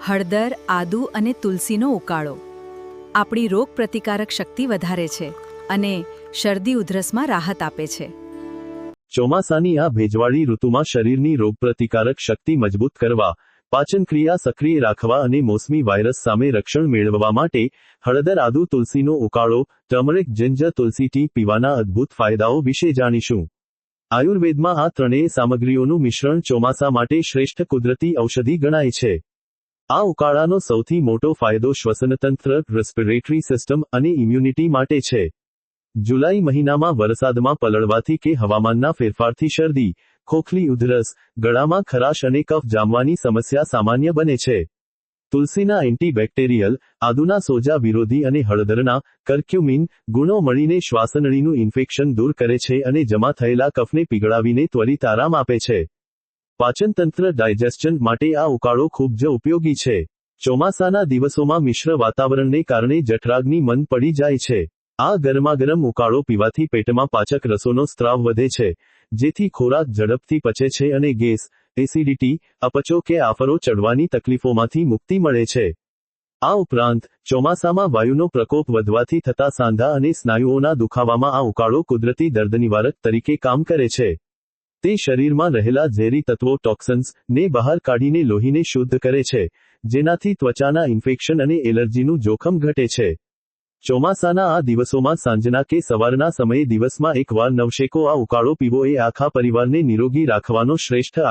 હળદર, આદુ અને તુલસીનો ઉકાળો આપણી રોગપ્રતિકારક શક્તિ વધારે છે અને શરદી ઉધરસમાં રાહત આપે છે. ચોમાસાની આ ભેજવાળી ઋતુમાં શરીરની રોગપ્રતિકારક શક્તિ મજબૂત કરવા, પાચનક્રિયા સક્રિય રાખવા અને મોસમી વાયરસ સામે રક્ષણ મેળવવા માટે હળદર, આદુ, તુલસીનો ઉકાળો, ટર્મરિક, જિંજર, તુલસી ટી પીવાના અદ્ભુત ફાયદાઓ વિશે જાણીશું. આયુર્વેદમાં આ ત્રણેય સામગ્રીઓનું મિશ્રણ ચોમાસા માટે શ્રેષ્ઠ કુદરતી ઔષધિ ગણાય છે. આ ઉકાળાનો સૌથી મોટો ફાયદો શ્વસનતંત્ર, રેસ્પિરેટરી સિસ્ટમ અને ઇમ્યુનિટી માટે છે. જુલાઈ મહિનામાં વરસાદમાં પલળવાથી કે હવામાનના ફેરફારથી શરદી, ખોખલી, ઉધરસ, ગળામાં ખરાશ અને કફ જામવાની સમસ્યા સામાન્ય બને છે. તુલસીના એન્ટીબેક્ટેરિયલ, આદુના સોજા વિરોધી અને હળદરના કર્ક્યુમિન ગુણો મળીને શ્વાસનળીનું ઇન્ફેક્શન દૂર કરે છે અને જમા થયેલા કફને પીગળાવીને ત્વરિત આરામ આપે છે. પાચનતંત્ર ડાયજેસ્શન માટે આ ઉકાળો ખૂબ જ ઉપયોગી છે. ચોમાસાના દિવસોમાં મિશ્ર વાતાવરણને કારણે જઠરાગ્નિ મંદ પડી જાય છે. આ ગરમાગરમ ઉકાળો પીવાથી પેટમાં પાચક રસોનો સ્ત્રાવ વધે છે, જેથી ખોરાક ઝડપથી પચે છે અને ગેસ, એસિડિટી, અપચો કે આફરો ચડવાની તકલીફોમાંથી મુક્તિ મળે છે. આ ઉપરાંત, ચોમાસામાં વાયુનો પ્રકોપ વધવાથી થતા સાંધા અને સ્નાયુઓના દુખાવામાં આ ઉકાળો કુદરતી દર્દનિવારક તરીકે કામ કરે છે. તે શરીરમાં રહેલા ઝેરી તત્વો ટોક્સિન્સ ને બહાર કાઢીને લોહીને શુદ્ધ કરે છે, જેનાથી ત્વચાના ઇન્ફેક્શન અને એલર્જીનું જોખમ ઘટે છે. ચોમાસાના આ દિવસોમાં સાંજના કે સવારના સમયે દિવસમાં એકવાર નવશેકો આ ઉકાળો પીવો એ આખા પરિવારને નિરોગી રાખવાનો શ્રેષ્ઠ